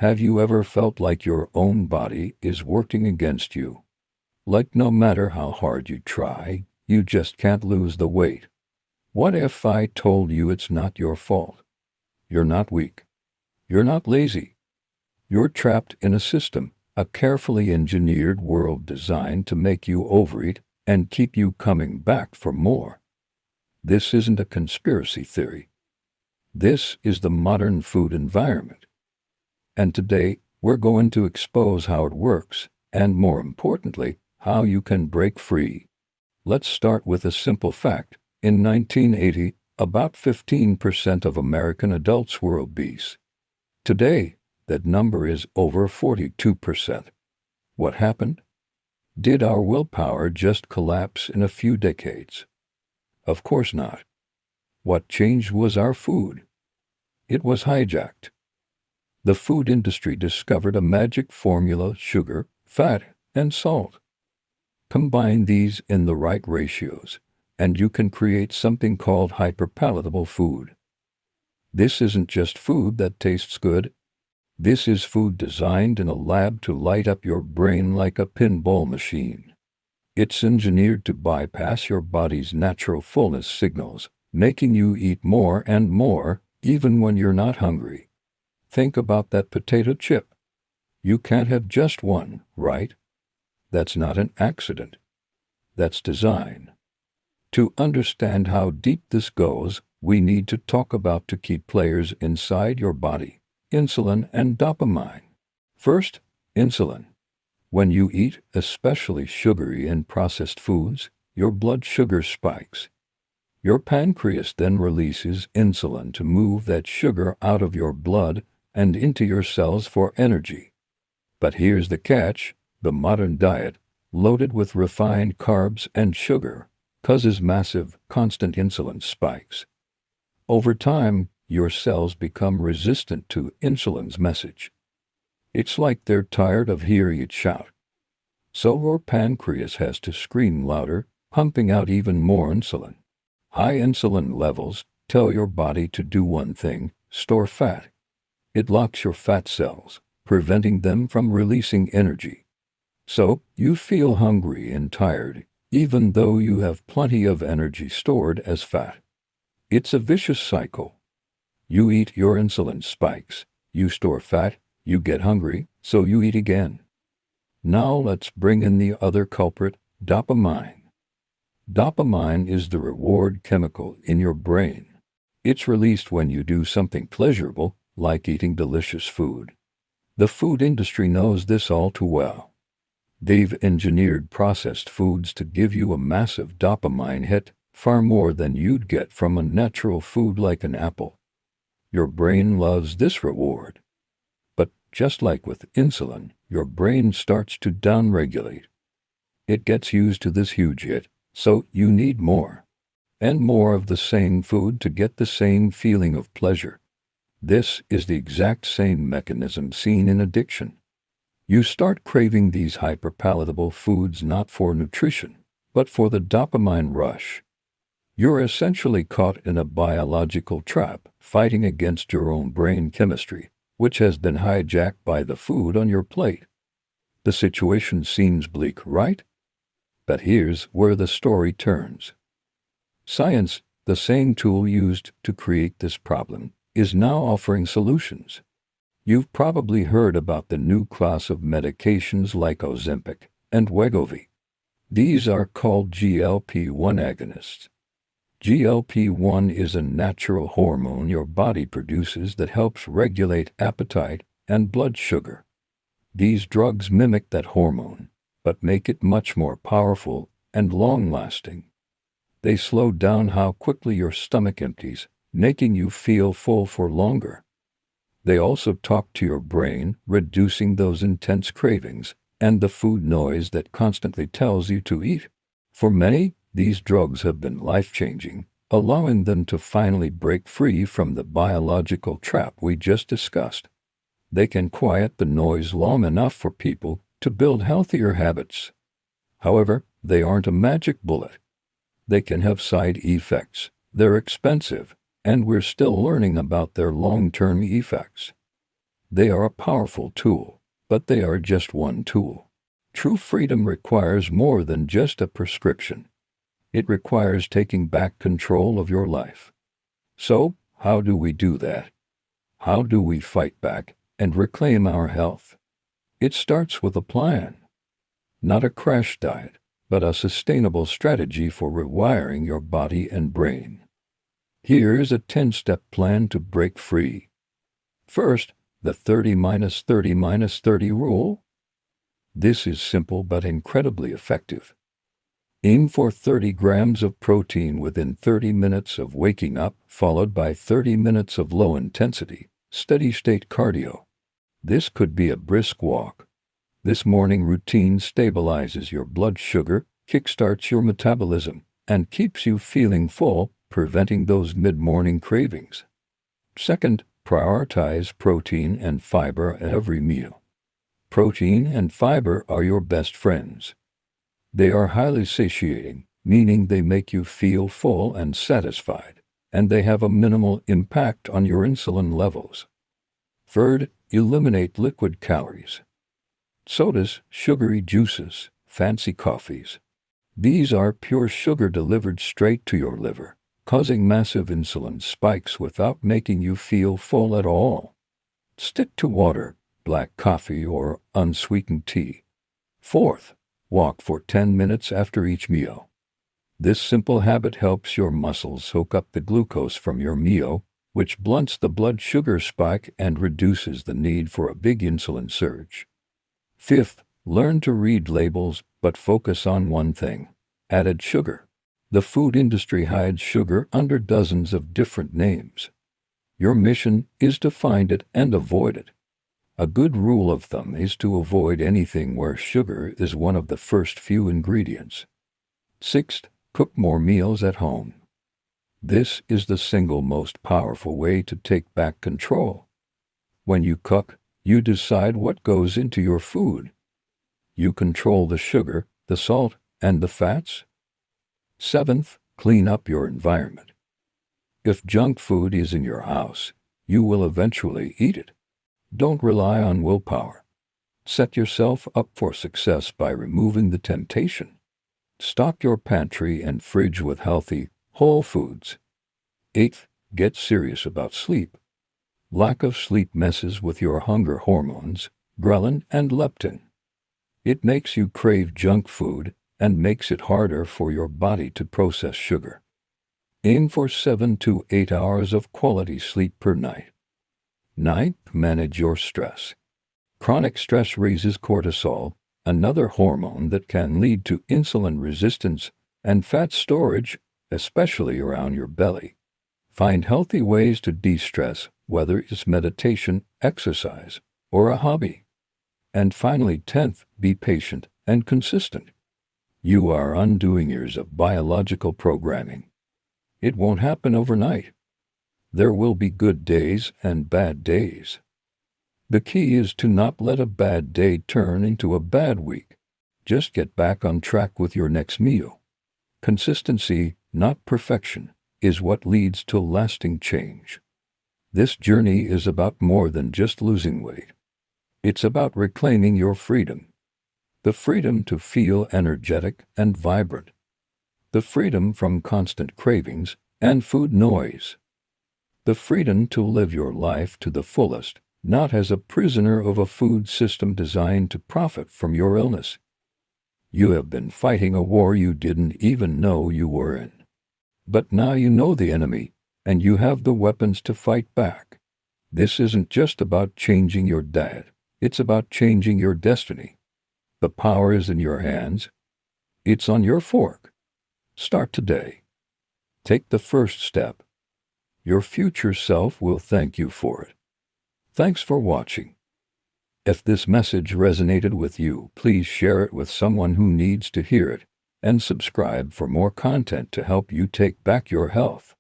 Have you ever felt like your own body is working against you? Like no matter how hard you try, you just can't lose the weight? What if I told you it's not your fault? You're not weak. You're not lazy. You're trapped in a system, a carefully engineered world designed to make you overeat and keep you coming back for more. This isn't a conspiracy theory. This is the modern food environment. And today, we're going to expose how it works, and more importantly, how you can break free. Let's start with a simple fact. In 1980, about 15% of American adults were obese. Today, that number is over 42%. What happened? Did our willpower just collapse in a few decades? Of course not. What changed was our food. It was hijacked. The food industry discovered a magic formula: sugar, fat, and salt. Combine these in the right ratios, and you can create something called hyperpalatable food. This isn't just food that tastes good. This is food designed in a lab to light up your brain like a pinball machine. It's engineered to bypass your body's natural fullness signals, making you eat more and more, even when you're not hungry. Think about that potato chip. You can't have just one, right? That's not an accident. That's design. To understand how deep this goes, we need to talk about two key players inside your body: insulin and dopamine. First, insulin. When you eat, especially sugary and processed foods, your blood sugar spikes. Your pancreas then releases insulin to move that sugar out of your blood and into your cells for energy. But here's the catch: the modern diet, loaded with refined carbs and sugar, causes massive, constant insulin spikes. Over time, your cells become resistant to insulin's message. It's like they're tired of hearing it shout. So your pancreas has to scream louder, pumping out even more insulin. High insulin levels tell your body to do one thing: store fat. It locks your fat cells, preventing them from releasing energy. So you feel hungry and tired, even though you have plenty of energy stored as fat. It's a vicious cycle. You eat, your insulin spikes. You store fat, you get hungry, so you eat again. Now let's bring in the other culprit: dopamine. Dopamine is the reward chemical in your brain. It's released when you do something pleasurable, like eating delicious food. The food industry knows this all too well. They've engineered processed foods to give you a massive dopamine hit, far more than you'd get from a natural food like an apple. Your brain loves this reward. But just like with insulin, your brain starts to downregulate. It gets used to this huge hit, so you need more. And more of the same food to get the same feeling of pleasure. This is the exact same mechanism seen in addiction. You start craving these hyperpalatable foods not for nutrition, but for the dopamine rush. You're essentially caught in a biological trap, fighting against your own brain chemistry, which has been hijacked by the food on your plate. The situation seems bleak, right? But here's where the story turns. Science, the same tool used to create this problem, is now offering solutions. You've probably heard about the new class of medications like Ozempic and Wegovy. These are called GLP-1 agonists. GLP-1 is a natural hormone your body produces that helps regulate appetite and blood sugar. These drugs mimic that hormone, but make it much more powerful and long-lasting. They slow down how quickly your stomach empties, making you feel full for longer. They also talk to your brain, reducing those intense cravings and the food noise that constantly tells you to eat. For many, these drugs have been life-changing, allowing them to finally break free from the biological trap we just discussed. They can quiet the noise long enough for people to build healthier habits. However, they aren't a magic bullet. They can have side effects. They're expensive, and we're still learning about their long-term effects. They are a powerful tool, but they are just one tool. True freedom requires more than just a prescription. It requires taking back control of your life. So, how do we do that? How do we fight back and reclaim our health? It starts with a plan. Not a crash diet, but a sustainable strategy for rewiring your body and brain. Here's a 10-step plan to break free. First, the 30-30-30 rule. This is simple but incredibly effective. Aim for 30 grams of protein within 30 minutes of waking up, followed by 30 minutes of low-intensity, steady-state cardio. This could be a brisk walk. This morning routine stabilizes your blood sugar, kickstarts your metabolism, and keeps you feeling full, preventing those mid-morning cravings. Second, prioritize protein and fiber at every meal. Protein and fiber are your best friends. They are highly satiating, meaning they make you feel full and satisfied, and they have a minimal impact on your insulin levels. Third, eliminate liquid calories. Sodas, sugary juices, fancy coffees. These are pure sugar delivered straight to your liver, causing massive insulin spikes without making you feel full at all. Stick to water, black coffee, or unsweetened tea. Fourth, walk for 10 minutes after each meal. This simple habit helps your muscles soak up the glucose from your meal, which blunts the blood sugar spike and reduces the need for a big insulin surge. Fifth, learn to read labels, but focus on one thing: added sugar. The food industry hides sugar under dozens of different names. Your mission is to find it and avoid it. A good rule of thumb is to avoid anything where sugar is one of the first few ingredients. Sixth, cook more meals at home. This is the single most powerful way to take back control. When you cook, you decide what goes into your food. You control the sugar, the salt, and the fats. Seventh, clean up your environment. If junk food is in your house, you will eventually eat it. Don't rely on willpower. Set yourself up for success by removing the temptation. Stock your pantry and fridge with healthy, whole foods. Eighth, get serious about sleep. Lack of sleep messes with your hunger hormones, ghrelin and leptin. It makes you crave junk food and makes it harder for your body to process sugar. Aim for 7 to 8 hours of quality sleep per night. Ninth, manage your stress. Chronic stress raises cortisol, another hormone that can lead to insulin resistance and fat storage, especially around your belly. Find healthy ways to de-stress, whether it's meditation, exercise, or a hobby. And finally, 10th, be patient and consistent. You are undoing years of biological programming. It won't happen overnight. There will be good days and bad days. The key is to not let a bad day turn into a bad week. Just get back on track with your next meal. Consistency, not perfection, is what leads to lasting change. This journey is about more than just losing weight. It's about reclaiming your freedom. The freedom to feel energetic and vibrant. The freedom from constant cravings and food noise. The freedom to live your life to the fullest, not as a prisoner of a food system designed to profit from your illness. You have been fighting a war you didn't even know you were in. But now you know the enemy, and you have the weapons to fight back. This isn't just about changing your diet, it's about changing your destiny. The power is in your hands. It's on your fork. Start today. Take the first step. Your future self will thank you for it. Thanks for watching. If this message resonated with you, please share it with someone who needs to hear it, and subscribe for more content to help you take back your health.